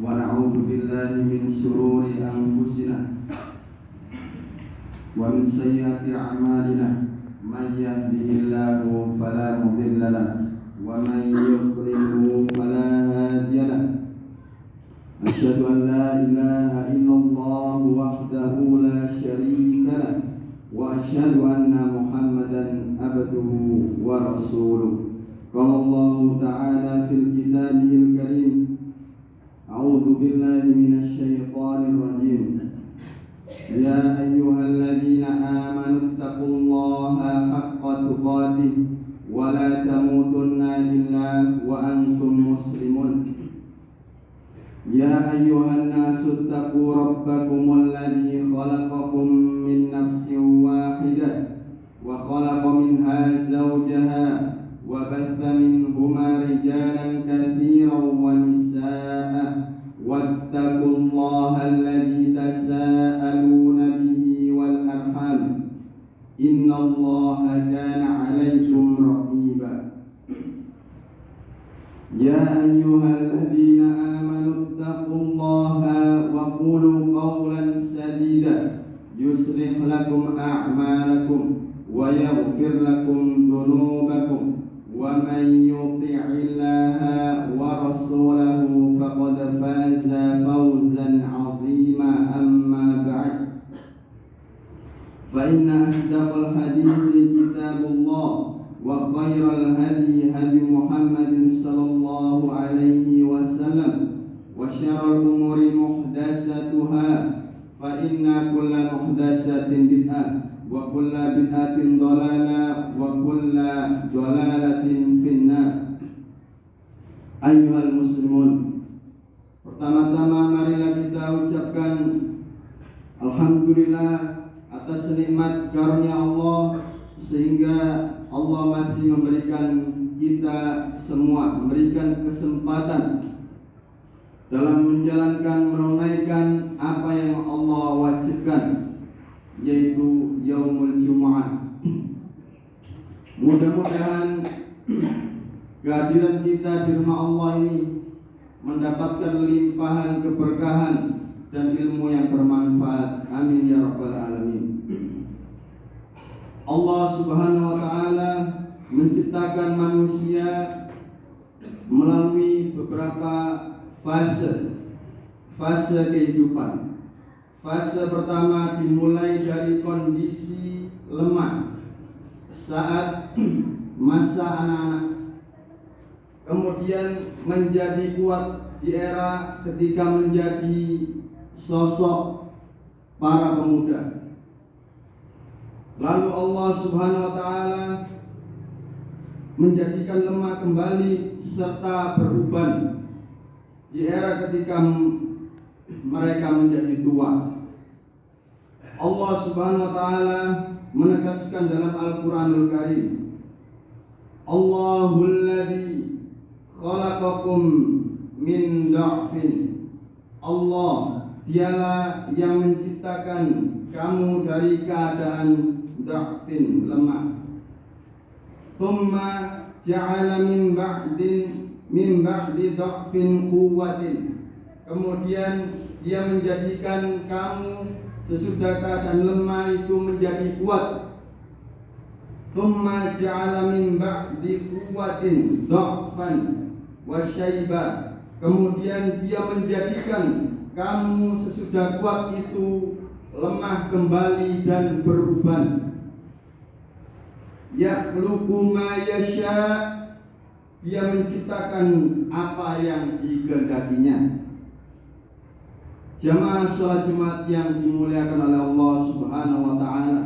ونعوذ بالله من شرور أنفسنا ومن سيئات أعمالنا من يهده الله فلا مضل له ومن يضلله فلا هادي له أشهد أن لا إله إلا الله وحده لا شريك له وأشهد أن محمدا عبده ورسوله قال الله تعالى في كتابه الكريم أعوذ بالله من الشيطان الرجيم يا أيها الذين آمنوا اتقوا الله حق تقاته ولا تموتن إلا وأنتم مسلمون يا أيها الناس اتقوا ربكم الذي خلقكم من نفس واحدة وخلق منها زوجها وبث منهما رجالا كثيرا ونساء واتقوا الله الذي تساءلون به والأرحام إن الله كان عليكم رقيبا يا أيها الذين آمنوا اتقوا الله وقولوا قولا سديدا يصلح لكم أعمالكم ويغفر لكم ذنوبكم ومن يطع الله ورسوله فقد فاز فوزا عظيما أما بعد فإن أصدق الحديث كتاب الله وخير الهدي هدي محمد صلى الله عليه وسلم وشر الأمور محدثاتها فإن كل محدثة بدعة وكل bid'ah dhalalah wa kullu dhalalatin finnar. Ayyuhal muslimun, pertama-tama marilah kita ucapkan alhamdulillah atas nikmat karunia Allah, sehingga Allah masih memberikan kita semua, memberikan kesempatan dalam menunaikan apa yang Allah wajibkan, yaitu Yaumul Jumu'ah. Mudah-mudahan kehadiran kita di rumah Allah ini mendapatkan limpahan keberkahan dan ilmu yang bermanfaat. Amin ya rabbal alamin. Allah Subhanahu wa taala menciptakan manusia melalui beberapa fase kehidupan. Fase pertama dimulai dari kondisi lemah saat masa anak-anak, kemudian menjadi kuat di era ketika menjadi sosok para pemuda. Lalu Allah Subhanahu wa taala menjadikan lemah kembali serta beruban di era ketika mereka menjadi tua. Allah Subhanahu wa taala menegaskan dalam Al-Qur'anul Karim, Allahul ladzi khalaqakum min dha'fin. Allah dialah yang menciptakan kamu dari keadaan dha'fin, lemah. Tsumma ja'ala min ba'di dha'fin quwwatin. Kemudian Dia menjadikan kamu sesudah keadaan lemah itu menjadi kuat. Tsumma ja'ala min ba'di quwwatin dha'fan wa syaiba. Kemudian Dia menjadikan kamu sesudah kuat itu lemah kembali dan beruban. Yakhluqu ma yasha. Dia menciptakan apa yang dikehendakinya. Jamaah salat Jumat yang dimuliakan oleh Allah Subhanahu wa taala,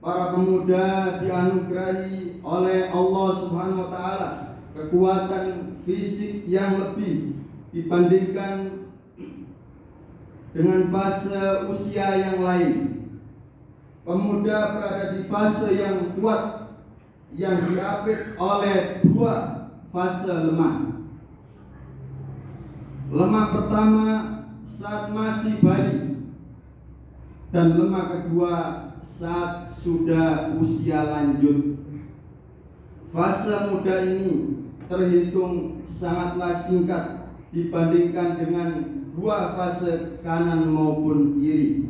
para pemuda dianugerahi oleh Allah Subhanahu wa taala kekuatan fisik yang lebih dibandingkan dengan fase usia yang lain. Pemuda berada di fase yang kuat yang diapit oleh dua fase lemah. Lemah pertama saat masih bayi, dan lemah kedua saat sudah usia lanjut. Fase muda ini terhitung sangatlah singkat dibandingkan dengan dua fase kanan maupun kiri.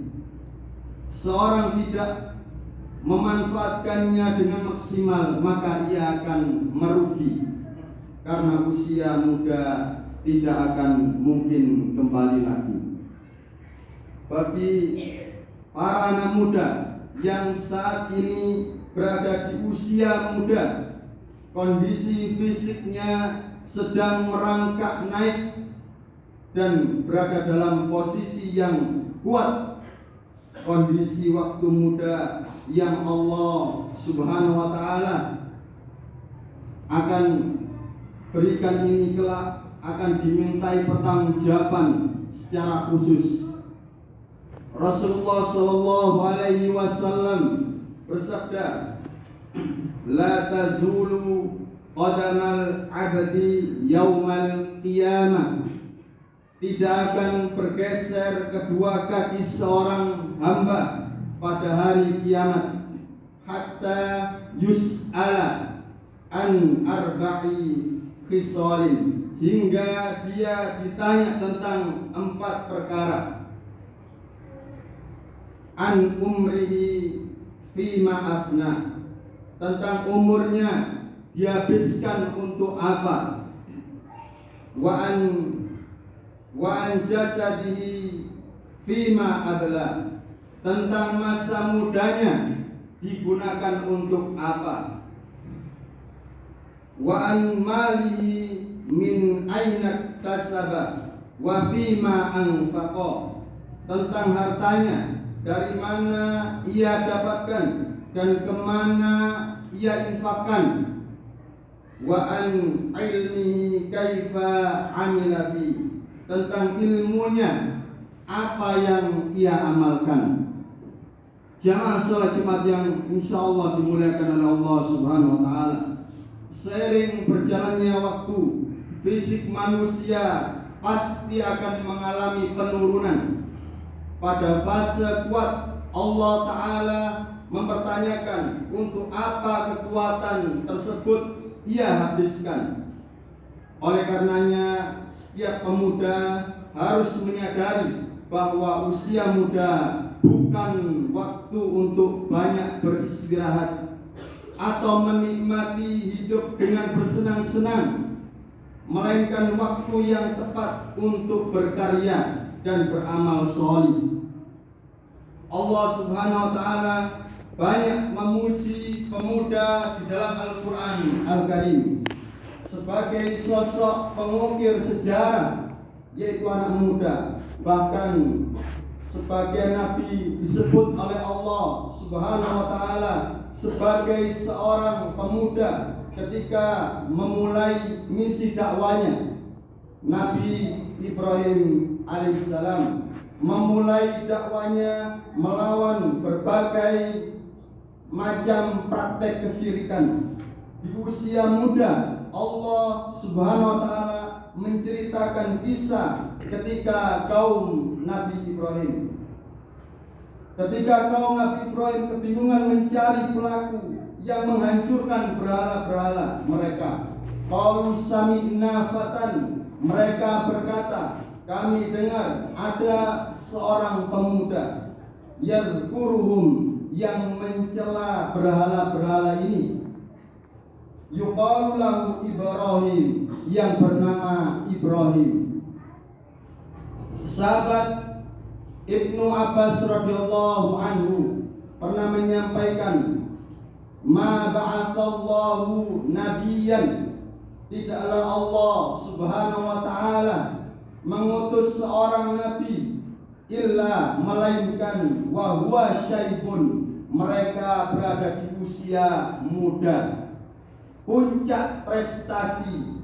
Seorang tidak memanfaatkannya dengan maksimal, maka ia akan merugi, karena usia muda tidak akan mungkin kembali lagi. Bagi para anak muda yang saat ini berada di usia muda, kondisi fisiknya sedang merangkak naik dan berada dalam posisi yang kuat, kondisi waktu muda yang Allah Subhanahu wa Ta'ala akan berikan ini kelak akan dimintai pertanggungjawaban secara khusus. Rasulullah Shallallahu Alaihi Wasallam bersabda, "La tazulu qadamal abdi yaumal qiyamah." Tidak akan bergeser kedua kaki seorang hamba pada hari kiamat, hatta yus'ala an arba'i khisalin, hingga dia ditanya tentang 4 perkara. An umrihi fima afna, tentang umurnya dihabiskan untuk apa. Wa an jasadihi fima abla, tentang masa mudanya digunakan untuk apa. Wa an malihi min aina kasaba wa fima anfaqa, tentang hartanya dari mana ia dapatkan dan kemana ia infakkan. Wa an ilmihi kaifa amila fi, tentang ilmunya apa yang ia amalkan. Jamaah sholat Jumat yang insya Allah dimuliakan oleh Allah Subhanahu wa Ta'ala, seiring berjalannya waktu, fisik manusia pasti akan mengalami penurunan. Pada fase kuat, Allah Ta'ala mempertanyakan untuk apa kekuatan tersebut ia habiskan. Oleh karenanya, setiap pemuda harus menyadari bahwa usia muda bukan waktu untuk banyak beristirahat atau menikmati hidup dengan bersenang-senang, melainkan waktu yang tepat untuk berkarya dan beramal sholih. Allah Subhanahu wa Ta'ala banyak memuji pemuda di dalam Al-Quran Al-Karim sebagai sosok pengukir sejarah, yaitu anak muda. Bahkan sebagian nabi disebut oleh Allah Subhanahu wa Ta'ala sebagai seorang pemuda ketika memulai misi dakwanya. Nabi Ibrahim alaihissalam memulai dakwanya melawan berbagai macam praktek kesyirikan. Di usia muda, Allah Subhanahu wa Ta'ala menceritakan kisah ketika kaum Nabi Ibrahim. Ketika kaum Nabi Ibrahim kebingungan mencari pelaku yang menghancurkan berhala-berhala mereka. Qalu sami'na fatan, mereka berkata, kami dengar ada seorang pemuda yadhkuruhum, yang mencela berhala-berhala ini. Yuqalu lahu Ibrahim, yang bernama Ibrahim. Sahabat Ibnu Abbas radhiyallahu anhu pernah menyampaikan, ma ba'athallahu nabiyyan, tidaklah Allah Subhanahu wa Ta'ala mengutus seorang nabi illa melainkan wa huwa syaibun, mereka berada di usia muda. Puncak prestasi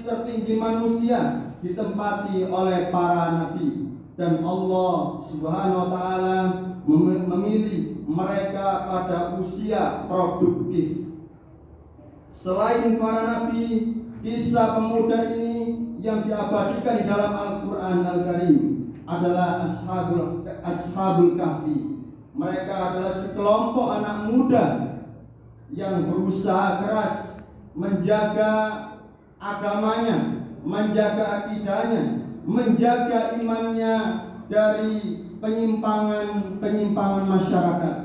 tertinggi manusia ditempati oleh para nabi, dan Allah Subhanahu wa Ta'ala memilih mereka pada usia produktif. Selain para nabi, kisah pemuda ini yang diabadikan di dalam Al-Quran Al-Karim adalah Ashabul Kahfi. Mereka adalah sekelompok anak muda yang berusaha keras menjaga agamanya, menjaga akidahnya, menjaga imannya dari penyimpangan masyarakat.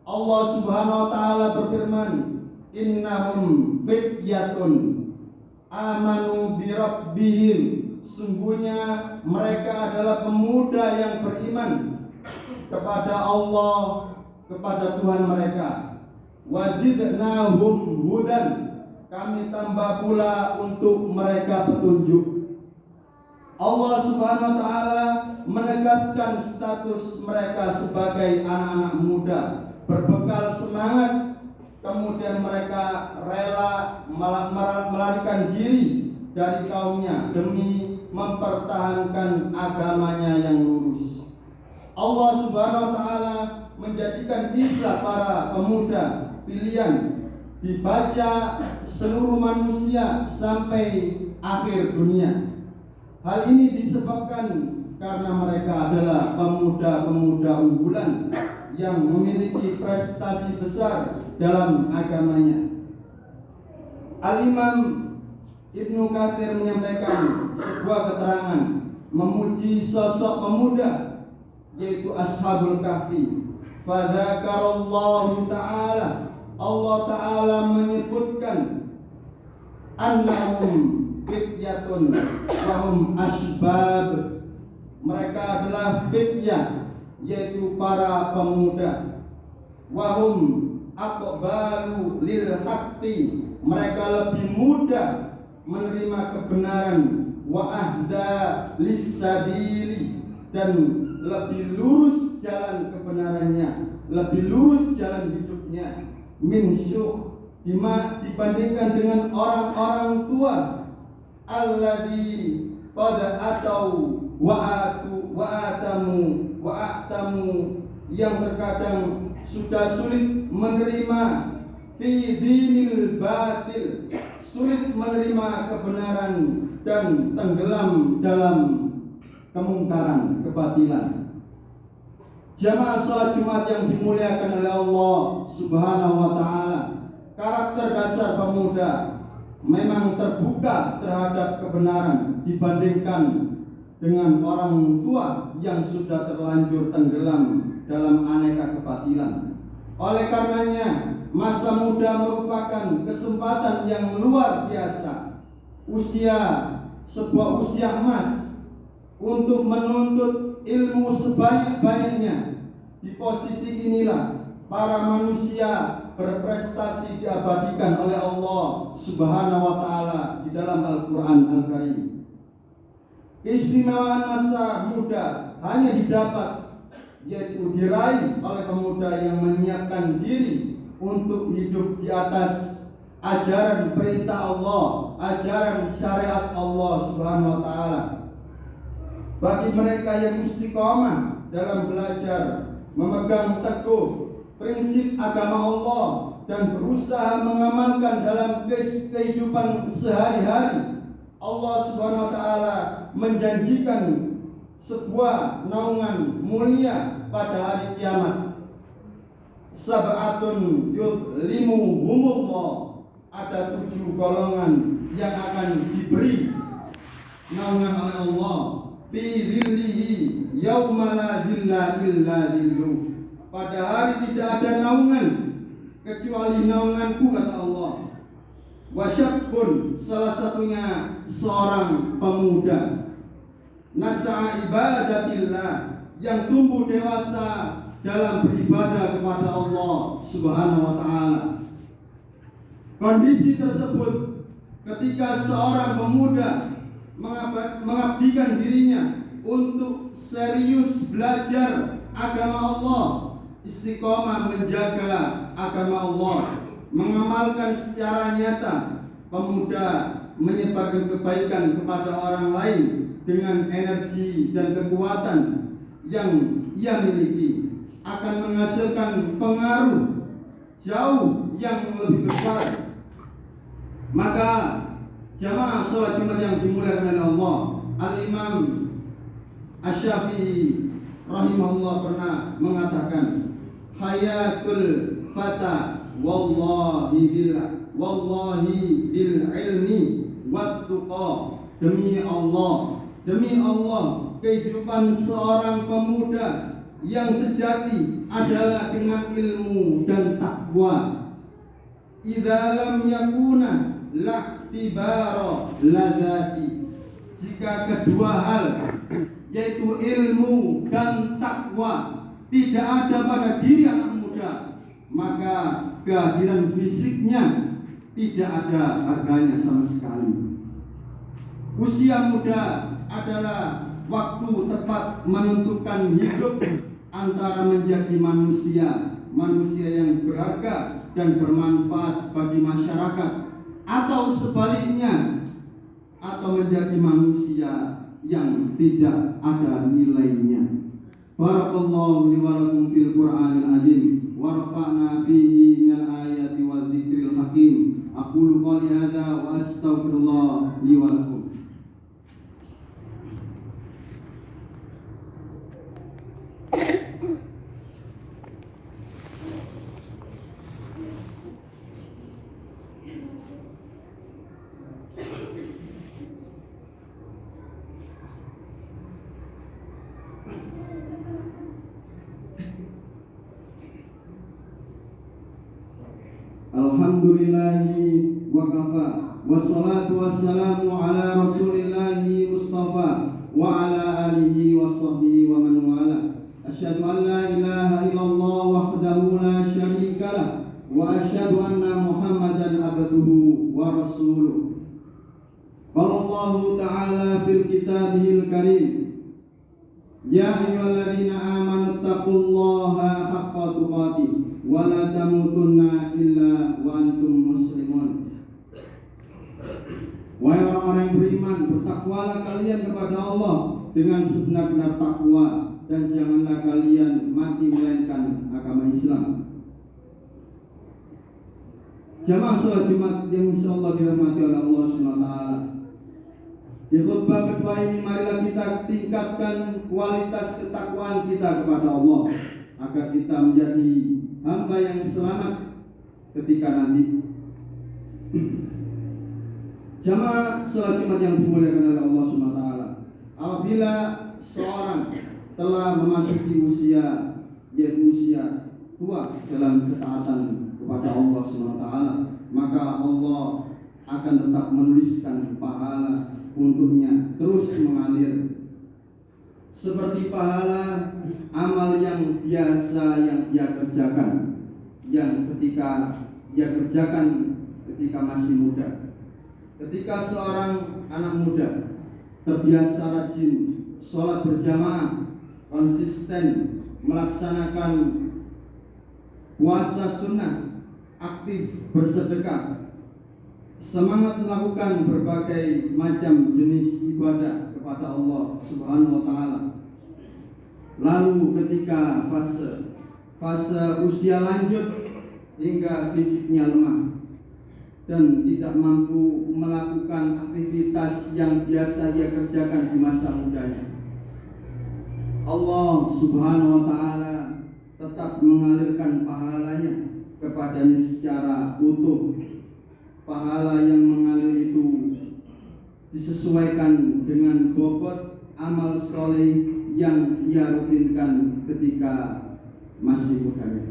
Allah Subhanahu wa taala berfirman, "Innahum fityatun amanu bi rabbihim." Sungguhnya mereka adalah pemuda yang beriman kepada Allah, kepada Tuhan mereka. Wazidnahum hudan. Kami tambah pula untuk mereka petunjuk. Allah Subhanahu wa taala menegaskan status mereka sebagai anak-anak muda, berbekal semangat, kemudian mereka rela melarikan diri dari kaumnya demi mempertahankan agamanya yang lurus. Allah Subhanahu wa taala menjadikan kisah para pemuda pilihan dibaca seluruh manusia sampai akhir dunia. Hal ini disebabkan karena mereka adalah pemuda-pemuda unggulan yang memiliki prestasi besar dalam agamanya. Al-Imam Ibnu Katsir menyampaikan sebuah keterangan memuji sosok pemuda, yaitu Ashabul Kahfi. Fadzakarallahu ta'ala, Allah ta'ala menyebutkan annahum fityatun wahum asbab. Mereka adalah fityah, yaitu para pemuda. Wahum aqbalu lil haqqi, mereka lebih mudah menerima kebenaran. Wa ahda lis-sabili, dan lebih lurus jalan kebenarannya, lebih lurus jalan hidupnya. Min syuh, dibandingkan dengan orang-orang tua. Alladzi qad atau wa'atamu, yang terkadang sudah sulit menerima fi dinil batil, sulit menerima kebenaran dan tenggelam dalam kemungkaran, kebatilan. Jamaah salat Jumat yang dimuliakan oleh Allah Subhanahu wa taala, karakter dasar pemuda memang terbuka terhadap kebenaran dibandingkan dengan orang tua yang sudah terlanjur tenggelam dalam aneka kebatilan. Oleh karenanya, masa muda merupakan kesempatan yang luar biasa, sebuah usia emas untuk menuntut ilmu sebanyak-banyaknya. Di posisi inilah para manusia berprestasi diabadikan oleh Allah Subhanahu wa taala di dalam Al-Qur'an Al-Karim. Keistimewaan masa muda hanya didapat, yaitu diraih oleh pemuda yang menyiapkan diri untuk hidup di atas ajaran perintah Allah, ajaran syariat Allah Subhanahu wa taala. Bagi mereka yang istiqomah dalam belajar, memegang teguh prinsip agama Allah dan berusaha mengamalkan dalam kehidupan sehari-hari, Allah Subhanahu wa taala menjanjikan sebuah naungan mulia pada hari kiamat. Sab'atun yudlimuhumullah, ada 7 golongan yang akan diberi naungan oleh Allah fi dhillihi yauma la dhilla illa dhilluh. Pada hari tidak ada naungan kecuali naunganku, kata Allah. Wasyabun, salah satunya seorang pemuda, nas'a ibadatillah, yang tumbuh dewasa dalam beribadah kepada Allah Subhanahu wa taala. Kondisi tersebut ketika seorang pemuda mengabdikan dirinya untuk serius belajar agama Allah, istiqomah menjaga agama Allah, mengamalkan secara nyata. Pemuda menyebarkan kebaikan kepada orang lain dengan energi dan kekuatan yang ia miliki, akan menghasilkan pengaruh jauh yang lebih besar. Maka jamaah sholat Jumat yang dimuliakan oleh Allah, Al-Imam Asy-Syafi'i rahimahullah pernah mengatakan, hayatul fata wallahi bil ilmi wattuqa. Demi Allah, kehidupan seorang pemuda yang sejati adalah dengan ilmu dan takwa. Idza lam yakuna lahtibara ladzati. Jika kedua hal, yaitu ilmu dan takwa, tidak ada pada diri anak muda, maka kehadiran fisiknya tidak ada harganya sama sekali. Usia muda adalah waktu tepat menentukan hidup antara menjadi manusia yang berharga dan bermanfaat bagi masyarakat, atau sebaliknya, atau menjadi manusia yang tidak ada nilainya. Barakallahu li wa lakum fil Qur'anil azim wa rafa'na fihi minal ayati wa dzikril hakim. Aqulu qouli hadza wa astaghfirullah li wa lakum. Alhamdulillahi wa kafa, wassalatu wassalamu ala rasulillahi mustafa wa ala alihi wa sahbihi wa man wala. Asyhadu an la ilaha illallah wahdahu la syarika lah, wa asyhadu anna Muhammadan abduhu wa rasuluh. Qala ta'ala fil kitabihil karim, ya ayyuhalladzina amanu taqullaha haqqa tuqatih wa la tamutunna illa wa antum muslimun. Wahai orang-orang yang beriman, bertakwalah kalian kepada Allah dengan sebenar-benar takwa, dan janganlah kalian mati melainkan agama Islam. Jamaah salat Jumat yang insyaallah dirahmati oleh Allah Subhanahu wa taala. Di khutbah kedua ini marilah kita tingkatkan kualitas ketakwaan kita kepada Allah, agar kita menjadi hamba yang selamat ketika nanti. Jamaah salat Jumat yang dimuliakan oleh Allah Subhanahu wa taala, apabila seorang telah memasuki usia tua dalam ketaatan kepada Allah Subhanahu wa taala, maka Allah akan tetap menuliskan pahala untuknya terus mengalir, seperti pahala amal yang biasa yang ia kerjakan, yang ketika ia kerjakan ketika masih muda. Ketika seorang anak muda terbiasa rajin sholat berjamaah, konsisten melaksanakan puasa sunnah, aktif bersedekah, semangat melakukan berbagai macam jenis ibadah kepada Allah Subhanahu wa taala. Lalu ketika fase usia lanjut hingga fisiknya lemah dan tidak mampu melakukan aktivitas yang biasa ia kerjakan di masa mudanya, Allah Subhanahu wa taala tetap mengalirkan pahalanya kepadanya secara utuh. Pahala yang mengalir itu disesuaikan dengan bobot amal soleh yang ia rutinkan ketika masih mudanya.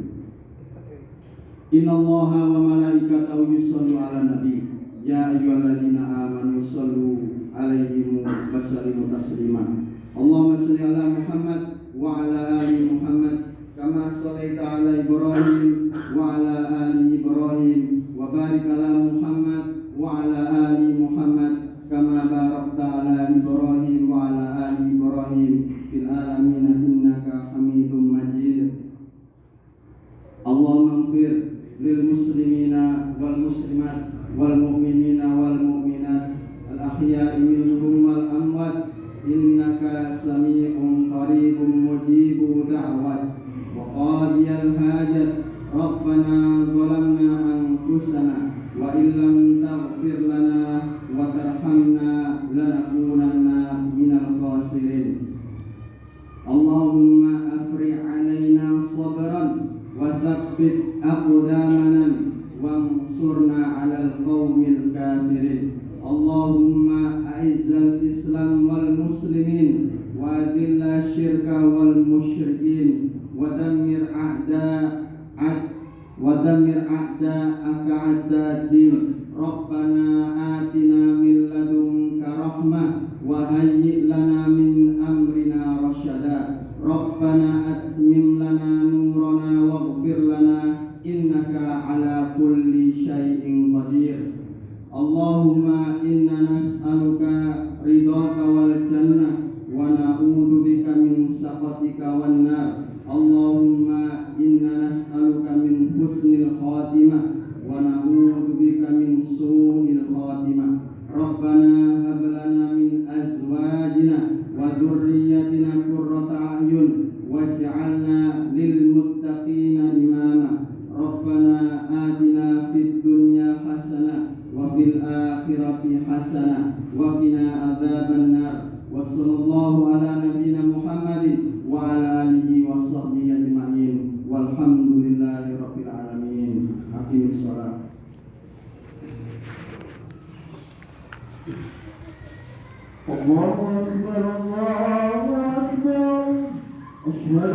Innallaha wa malaikatahu yushollu 'alan nabi, ya ayyuhalladzina amanu shollu 'alaihi wa sallimu taslima. Allahumma shalli 'ala Muhammad wa 'ala ali Muhammad kama shallaita 'ala Ibrahim wa 'ala ali Ibrahim, wa barik 'ala Muhammad wa 'ala ali Muhammad kama barakta 'ala Ibrahim wa 'ala ali Ibrahim fil alamin innaka Hamidum Majid. Allahumma ighfir lil muslimina wal muslimat wal mu'minina wal mu'minat al ahya'i minhum wal amwat innaka sami'un qaribun mujibu da'wat wa qadiyal hajat. Rabbana zalamna anfusana wa illam taghfir lana wa tarhamna lanakunanna minal khasirin. Allahumma afri 'alaina sabran wa tsabbit aqdamana wansurna 'alal qaumil kafirin. Allahumma الإسلام والمسلمين وأذل الشرك والمشركين ودمر أعداءك أعداء الدين ربنا آتنا من لدنك رحمة وهيئ لنا من أمرنا رشدا ربنا أتمم لنا نورنا واغفر لنا إنك على كل شيء قدير اللهم إنا نسألك رضاك والجنة ونعوذ بك من سخطك والنار اللهم إنا نسألك من حسن الخاتمة ونعوذ بك من سوء الخاتمة ربنا هب لنا من أزواجنا وذريتنا قرة أعين واجعلنا للمتقين إماما ربنا آتنا في الدنيا حسنة وفي الآخرة حسنة وقنا عذاب النار وصلى الله على نبينا محمد وعلى آله وصحبه أجمعين والحمد لله رب العالمين. أقم الصلاة. الله أكبر الله أكبر أشهد